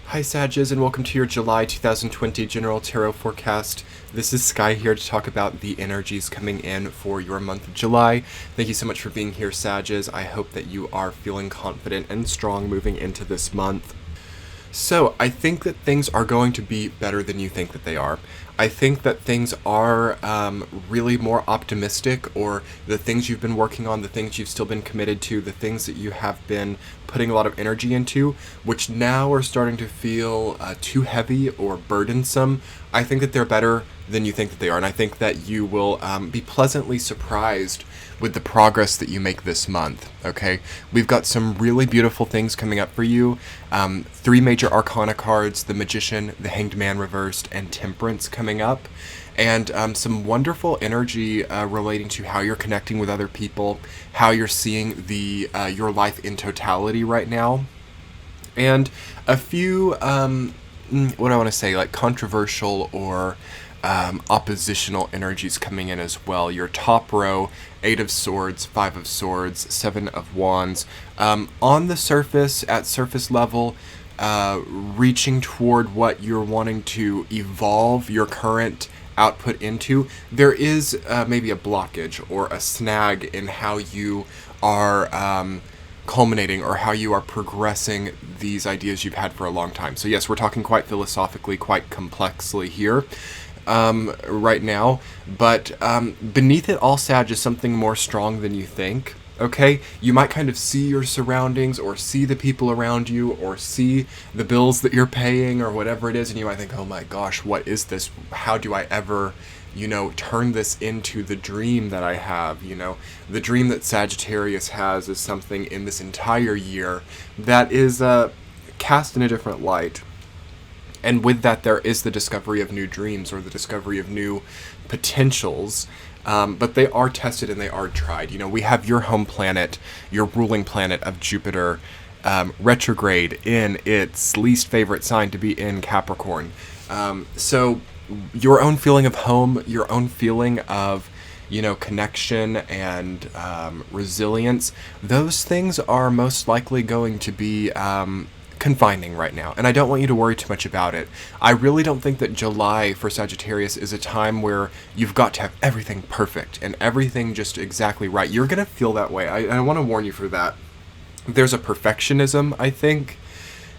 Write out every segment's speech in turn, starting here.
Hi Sages, and welcome to your July 2020 General Tarot Forecast. This is Sky here to talk about the energies coming in for your month of July. Thank you so much for being here, Sages. I hope that you are feeling confident and strong moving into this month. So, I think that things are going to be better than you think that they are. I think that things are really more optimistic, or the things you've been working on, the things you've still been committed to, the things that you have been putting a lot of energy into, which now are starting to feel too heavy or burdensome. I think that they're better than you think that they are, and I think that you will be pleasantly surprised with the progress that you make this month, okay? We've got some really beautiful things coming up for you. Three major arcana cards, the Magician, the Hanged Man reversed, and Temperance coming up. And some wonderful energy relating to how you're connecting with other people, how you're seeing your life in totality right now. And a few, what do I want to say, like controversial or oppositional energies coming in as well. Your top row, 8 of Swords, 5 of Swords, 7 of Wands. On the surface, at surface level, reaching toward what you're wanting to evolve your current output into, there is maybe a blockage or a snag in how you are culminating or how you are progressing these ideas you've had for a long time. So yes, we're talking quite philosophically, quite complexly here. Right now, but beneath it all, Sag, is something more strong than you think. Okay, you might kind of see your surroundings, or see the people around you, or see the bills that you're paying, or whatever it is, and you might think, oh my gosh, what is this? How do I ever, turn this into the dream that I have? The dream that Sagittarius has is something in this entire year that is cast in a different light. And with that, there is the discovery of new dreams, or the discovery of new potentials. But they are tested and they are tried. We have your home planet, your ruling planet of Jupiter, retrograde in its least favorite sign to be in, Capricorn. So your own feeling of home, your own feeling of connection and resilience, those things are most likely going to be confining right now, and I don't want you to worry too much about it. I really don't think that July for Sagittarius is a time where you've got to have everything perfect and everything just exactly right. You're gonna feel that way. I want to warn you for that. There's a perfectionism, I think,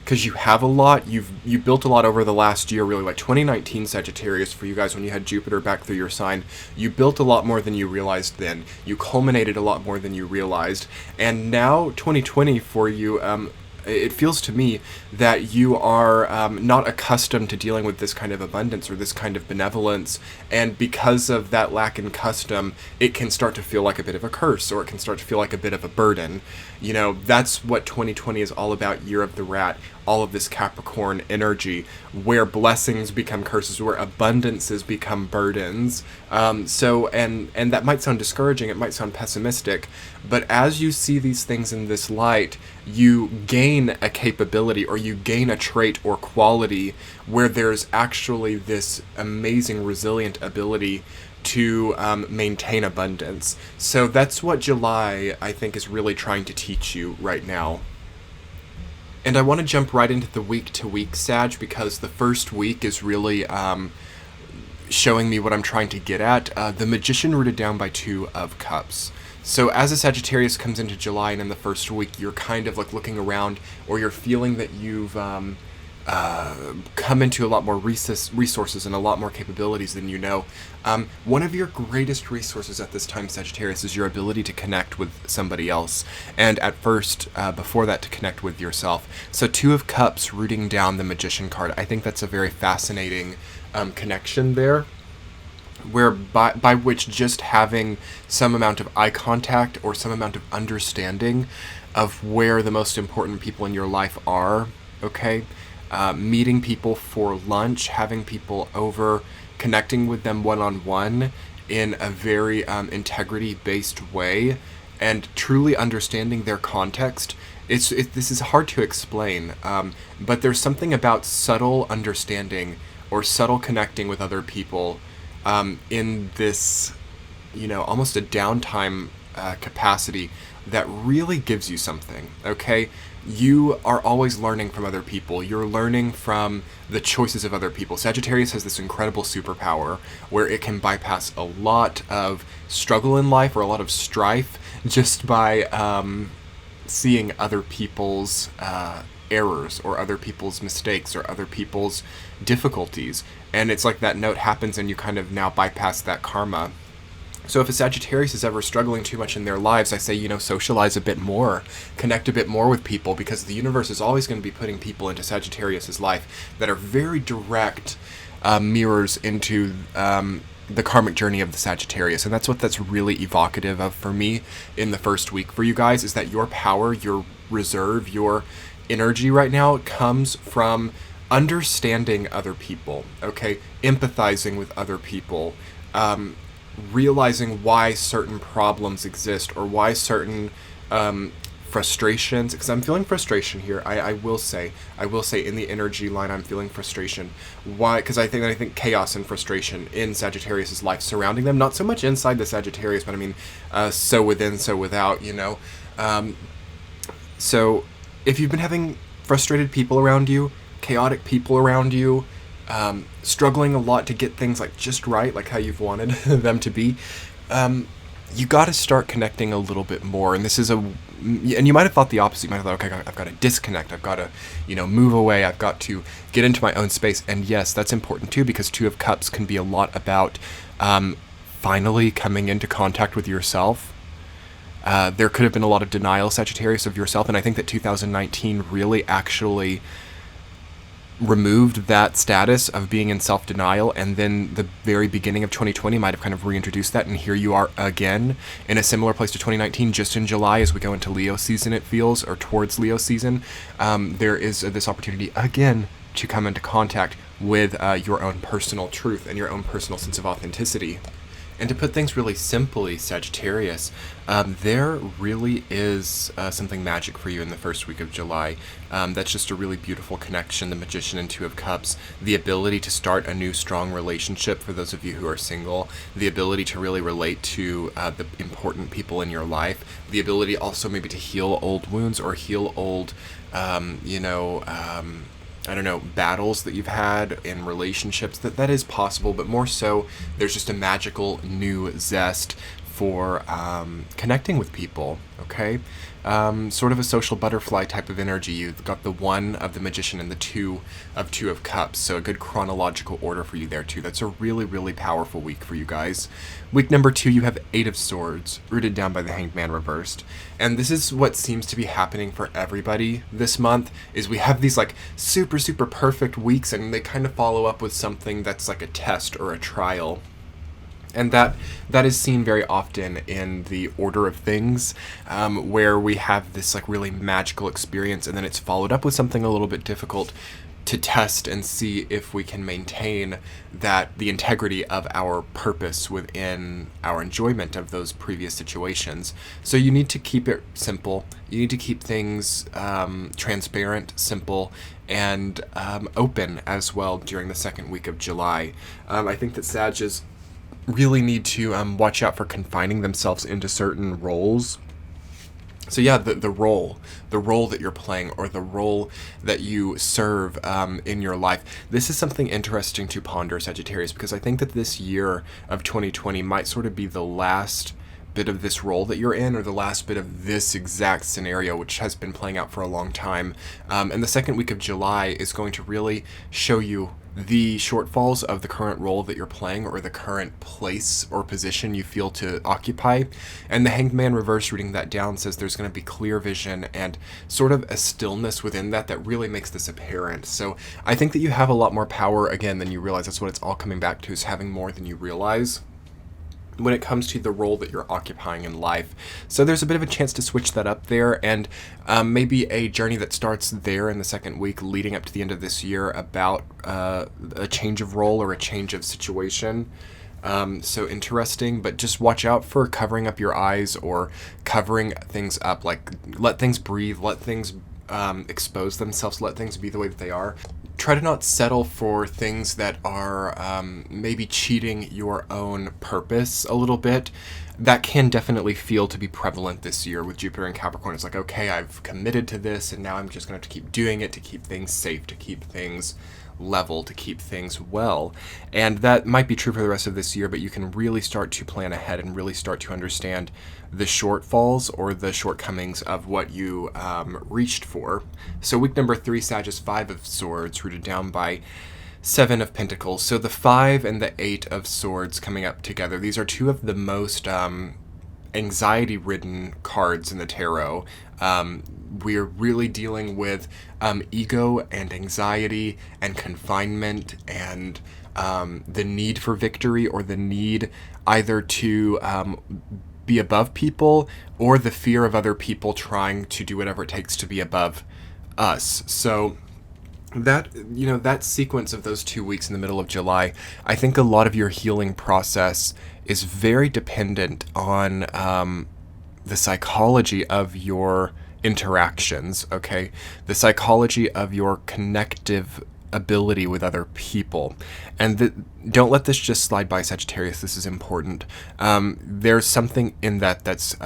because you have a lot. You built a lot over the last year, really, like 2019 Sagittarius for you guys, when you had Jupiter back through your sign. You built a lot more than you realized then. You culminated a lot more than you realized, and now 2020 for you. It feels to me that you are not accustomed to dealing with this kind of abundance or this kind of benevolence, and because of that lack in custom, it can start to feel like a bit of a curse, or it can start to feel like a bit of a burden. That's what 2020 is all about, Year of the Rat, all of this Capricorn energy, where blessings become curses, where abundances become burdens. And that might sound discouraging, it might sound pessimistic, but as you see these things in this light, you gain a capability, or you gain a trait or quality where there's actually this amazing resilient ability to maintain abundance. So that's what July, I think, is really trying to teach you right now. And I want to jump right into the week-to-week, Sag, because the first week is really showing me what I'm trying to get at. The Magician rooted down by 2 of Cups. So as a Sagittarius comes into July, and in the first week, you're kind of like looking around, or you're feeling that you've come into a lot more resources and a lot more capabilities than you know. One of your greatest resources at this time, Sagittarius, is your ability to connect with somebody else, and at first, before that, to connect with yourself. So 2 of Cups rooting down the Magician card, I think that's a very fascinating connection there, where by which just having some amount of eye contact or some amount of understanding of where the most important people in your life are, okay? Meeting people for lunch, having people over, connecting with them one-on-one in a very integrity-based way, and truly understanding their context. This is hard to explain, but there's something about subtle understanding or subtle connecting with other people in this, almost a downtime capacity that really gives you something, okay? You are always learning from other people. You're learning from the choices of other people. Sagittarius has this incredible superpower where it can bypass a lot of struggle in life or a lot of strife just by seeing other people's errors or other people's mistakes or other people's difficulties. And it's like that note happens and you kind of now bypass that karma. So if a Sagittarius is ever struggling too much in their lives, I say, socialize a bit more, connect a bit more with people, because the universe is always going to be putting people into Sagittarius's life that are very direct mirrors into the karmic journey of the Sagittarius. And that's really evocative of for me in the first week for you guys, is that your power, your reserve, your energy right now comes from understanding other people, okay? Empathizing with other people, realizing why certain problems exist or why certain frustrations, because I'm feeling frustration here. I will say in the energy line I'm feeling frustration. Why? Because I think chaos and frustration in Sagittarius's life surrounding them, not so much inside the Sagittarius, but I mean so within, so without, so if you've been having frustrated people around you, chaotic people around you, struggling a lot to get things like just right, like how you've wanted them to be, you got to start connecting a little bit more. And this is and you might have thought the opposite. You might have thought, okay, I've got to disconnect. I've got to, move away. I've got to get into my own space. And yes, that's important too, because Two of Cups can be a lot about finally coming into contact with yourself. There could have been a lot of denial, Sagittarius, of yourself. And I think that 2019 really actually removed that status of being in self-denial, and then the very beginning of 2020 might have kind of reintroduced that, and here you are again in a similar place to 2019, just in July as we go into Leo season, it feels, or towards Leo season. There is this opportunity again to come into contact with your own personal truth and your own personal sense of authenticity. And to put things really simply, Sagittarius, there really is something magic for you in the first week of July. That's just a really beautiful connection, the Magician and Two of Cups, the ability to start a new strong relationship for those of you who are single, the ability to really relate to the important people in your life, the ability also maybe to heal old wounds or heal old, battles that you've had in relationships. That is possible, but more so, there's just a magical new zest for connecting with people, okay? Sort of a social butterfly type of energy. You've got the one of the Magician and the two of Cups, so a good chronological order for you there too. That's a really, really powerful week for you guys. Week number 2, you have Eight of Swords, rooted down by the Hanged Man reversed. And this is what seems to be happening for everybody this month, is we have these like super, super perfect weeks, and they kind of follow up with something that's like a test or a trial. And that is seen very often in the order of things, where we have this like really magical experience, and then it's followed up with something a little bit difficult to test and see if we can maintain the integrity of our purpose within our enjoyment of those previous situations. So you need to keep it simple. You need to keep things transparent, simple, and open as well during the second week of July. I think that Sages really need to watch out for confining themselves into certain roles. So yeah, the role that you're playing, or the role that you serve in your life. This is something interesting to ponder, Sagittarius, because I think that this year of 2020 might sort of be the last bit of this role that you're in, or the last bit of this exact scenario, which has been playing out for a long time. And the second week of July is going to really show you the shortfalls of the current role that you're playing, or the current place or position you feel to occupy. And the Hanged Man reverse, reading that down, says there's going to be clear vision and sort of a stillness within that really makes this apparent. So I think that you have a lot more power, again, than you realize. That's what it's all coming back to, is having more than you realize when it comes to the role that you're occupying in life. So there's a bit of a chance to switch that up there, and maybe a journey that starts there in the second week leading up to the end of this year about a change of role or a change of situation. So interesting, but just watch out for covering up your eyes or covering things up. Like, let things breathe, let things expose themselves, let things be the way that they are. try to not settle for things that are maybe cheating your own purpose a little bit. That can definitely feel to be prevalent this year with Jupiter and Capricorn. It's like, okay, I've committed to this, and now I'm just going to have to keep doing it to keep things safe, to keep things level, to keep things well. And that might be true for the rest of this year, but you can really start to plan ahead and really start to understand the shortfalls or the shortcomings of what you reached for. So week number 3, Sagittarius, 5 of Swords, rooted down by 7 of Pentacles. So the 5 and the 8 of Swords coming up together. These are two of the most anxiety-ridden cards in the tarot. We're really dealing with ego and anxiety and confinement and the need for victory, or the need either to be above people, or the fear of other people trying to do whatever it takes to be above us. So that sequence of those 2 weeks in the middle of July, I think a lot of your healing process is very dependent on the psychology of your interactions, okay? The psychology of your connective ability with other people. And don't let this just slide by, Sagittarius. This is important. There's something in that's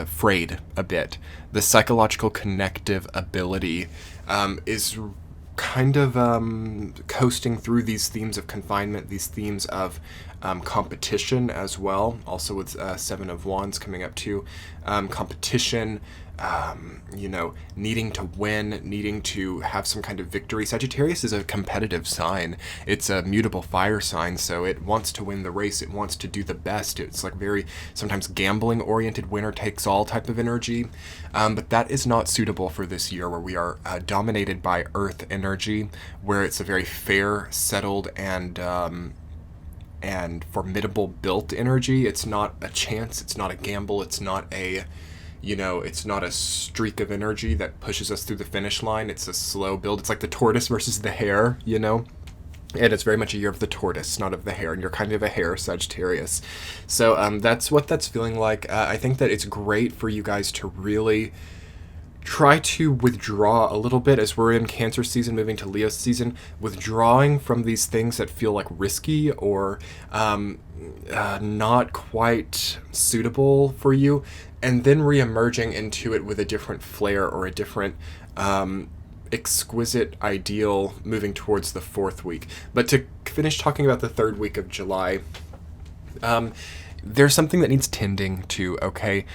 frayed a bit. The psychological connective ability is kind of coasting through these themes of confinement, these themes of competition as well. Also with 7 of Wands coming up too. Competition, needing to win, needing to have some kind of victory. Sagittarius is a competitive sign. It's a mutable fire sign, so it wants to win the race. It wants to do the best. It's like very sometimes gambling-oriented, winner-takes-all type of energy. But that is not suitable for this year, where we are dominated by Earth energy, where it's a very fair, settled, and formidable built energy. It's not a chance. It's not a gamble. It's not a it's not a streak of energy that pushes us through the finish line. It's a slow build. It's like the tortoise versus the hare, And it's very much a year of the tortoise, not of the hare. And you're kind of a hare, Sagittarius. So that's what that's feeling like. I think that it's great for you guys to really try to withdraw a little bit as we're in Cancer season, moving to Leo season, withdrawing from these things that feel like risky or not quite suitable for you, and then re-emerging into it with a different flair or a different exquisite ideal moving towards the 4th week. But to finish talking about the 3rd week of July, there's something that needs tending to, okay?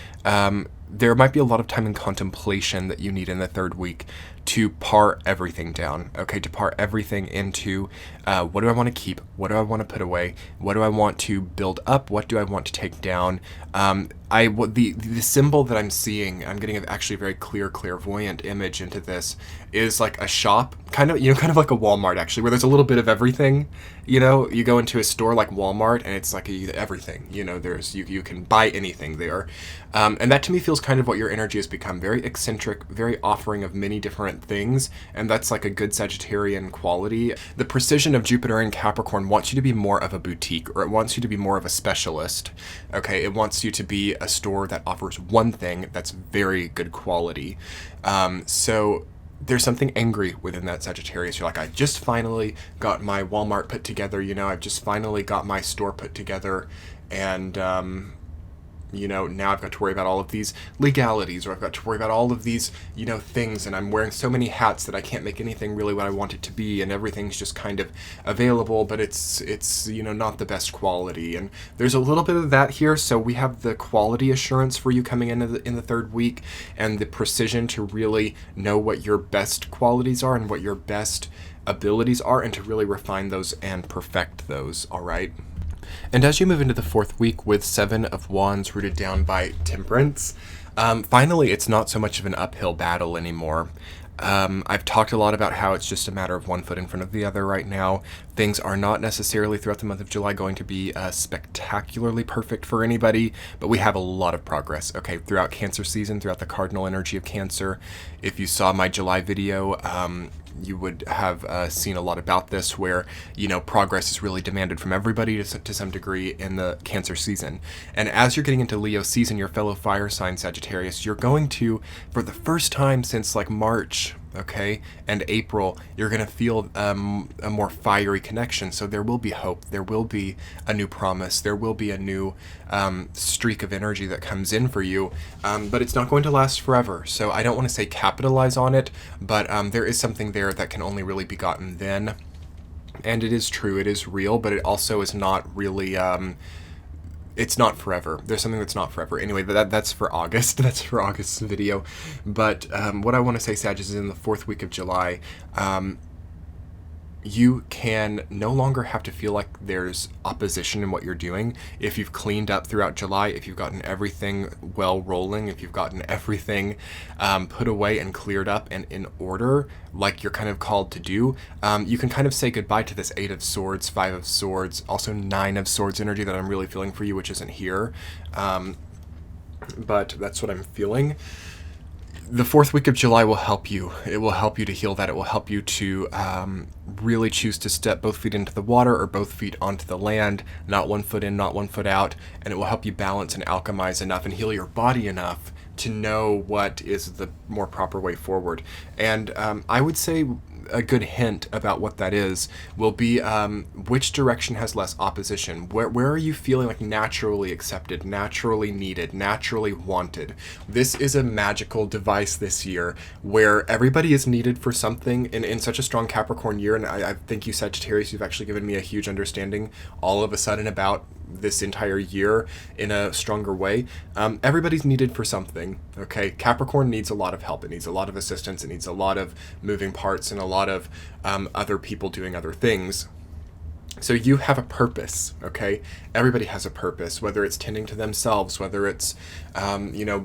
There might be a lot of time in contemplation that you need in the 3rd week to par everything down, okay? To par everything into what do I want to keep? What do I want to put away? What do I want to build up? What do I want to take down? The symbol that I'm seeing, I'm getting actually a very clear, clairvoyant image into this, is like a shop, kind of like a Walmart actually, where there's a little bit of everything. You go into a store like Walmart and it's like everything. There's you can buy anything there, and that to me feels kind of what your energy has become. Very eccentric, very offering of many different things, and that's like a good Sagittarian quality. The precision of Jupiter and Capricorn wants you to be more of a boutique, or it wants you to be more of a specialist. Okay, it wants you to be a store that offers one thing that's very good quality. So there's something angry within that Sagittarius. You're like, I just finally got my Walmart put together, I've just finally got my store put together, and now I've got to worry about all of these legalities, or I've got to worry about all of these, things, and I'm wearing so many hats that I can't make anything really what I want it to be, and everything's just kind of available, but it's not the best quality. And there's a little bit of that here, so we have the quality assurance for you coming in the 3rd week, and the precision to really know what your best qualities are and what your best abilities are, and to really refine those and perfect those, all right? And as you move into the 4th week with 7 of Wands rooted down by Temperance, finally it's not so much of an uphill battle anymore. I've talked a lot about how it's just a matter of one foot in front of the other right now. Things are not necessarily throughout the month of July going to be spectacularly perfect for anybody, but we have a lot of progress, okay, throughout Cancer season, throughout the cardinal energy of Cancer. If you saw my July video, you would have seen a lot about this, where progress is really demanded from everybody to some degree in the Cancer season. And as you're getting into Leo season, your fellow fire sign Sagittarius, you're going to, for the first time since like March okay? And April, you're going to feel a more fiery connection. So there will be hope. There will be a new promise. There will be a new streak of energy that comes in for you. But it's not going to last forever. So I don't want to say capitalize on it, but there is something there that can only really be gotten then. And it is true, it is real, but it also is not really, it's not forever. There's something that's not forever. Anyway, that's for August. That's for August's video. But what I want to say, Sag, is in the 4th week of July, you can no longer have to feel like there's opposition in what you're doing. If you've cleaned up throughout July, if you've gotten everything well rolling, if you've gotten everything put away and cleared up and in order, like you're kind of called to do, you can kind of say goodbye to this 8 of Swords, 5 of Swords, also 9 of Swords energy that I'm really feeling for you, which isn't here. But that's what I'm feeling. The 4th week of July will help you. It will help you to heal that. It will help you to really choose to step both feet into the water or both feet onto the land, not one foot in, not one foot out, and it will help you balance and alchemize enough and heal your body enough to know what is the more proper way forward. And I would say a good hint about what that is will be which direction has less opposition. Where are you feeling like naturally accepted, naturally needed, naturally wanted? This is a magical device this year where everybody is needed for something in such a strong Capricorn year. And I think you, Sagittarius, you've actually given me a huge understanding all of a sudden about this entire year in a stronger way. Everybody's needed for something, okay? Capricorn needs a lot of help. It needs a lot of assistance. It needs a lot of moving parts and a lot of other people doing other things. So you have a purpose, okay? Everybody has a purpose, whether it's tending to themselves, whether it's,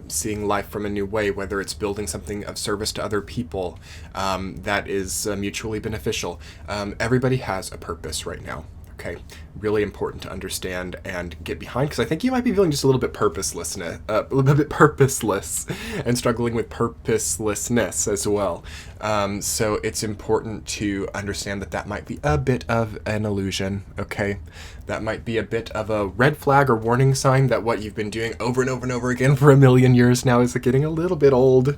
seeing life from a new way, whether it's building something of service to other people that is mutually beneficial. Everybody has a purpose right now. Okay, really important to understand and get behind, because I think you might be feeling just a little bit purposeless and struggling with purposelessness as well. So it's important to understand that might be a bit of an illusion, okay? That might be a bit of a red flag or warning sign that what you've been doing over and over and over again for a million years now is getting a little bit old.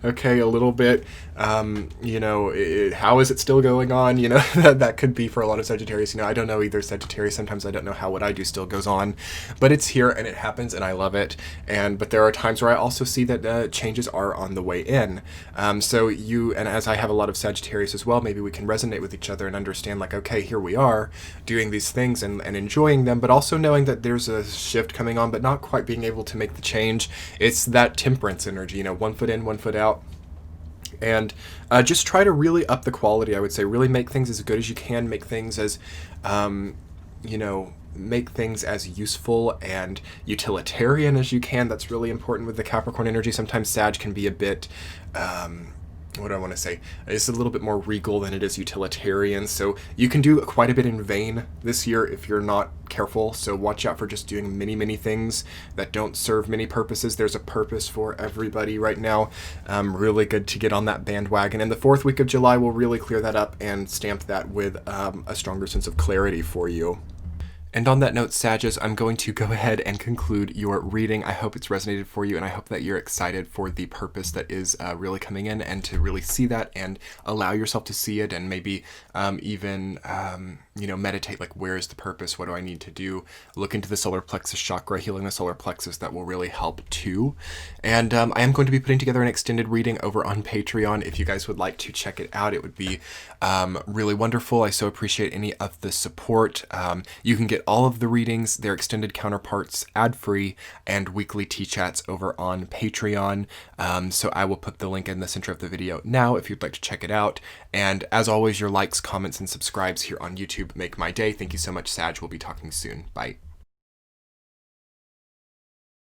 Okay, a little bit, how is it still going on? That could be for a lot of Sagittarius. I don't know either, Sagittarius. Sometimes I don't know how what I do still goes on, but it's here and it happens and I love it. But there are times where I also see that changes are on the way in. So you, and as I have a lot of Sagittarius as well, maybe we can resonate with each other and understand like, okay, here we are doing these things and enjoying them, but also knowing that there's a shift coming on, but not quite being able to make the change. It's that temperance energy, 1 foot in, 1 foot out. And just try to really up the quality, I would say. Really make things as good as you can. Make things as, make things as useful and utilitarian as you can. That's really important with the Capricorn energy. Sometimes Sag can be a bit, what do I want to say? It's a little bit more regal than it is utilitarian. So you can do quite a bit in vain this year if you're not careful. So watch out for just doing many things that don't serve many purposes. There's a purpose for everybody right now. Really good to get on that bandwagon. And the 4th week of July will really clear that up and stamp that with a stronger sense of clarity for you. And on that note, Sagittarius, I'm going to go ahead and conclude your reading. I hope it's resonated for you, and I hope that you're excited for the purpose that is really coming in, and to really see that and allow yourself to see it, and maybe even meditate, like, where is the purpose? What do I need to do? Look into the solar plexus chakra, healing the solar plexus. That will really help too. And I am going to be putting together an extended reading over on Patreon. If you guys would like to check it out, it would be really wonderful. I so appreciate any of the support. You can get all of the readings, their extended counterparts, ad-free, and weekly tea chats over on Patreon. So I will put the link in the center of the video now if you'd like to check it out. And as always, your likes, comments, and subscribes here on YouTube make my day. Thank you so much, Sag. We'll be talking soon. Bye.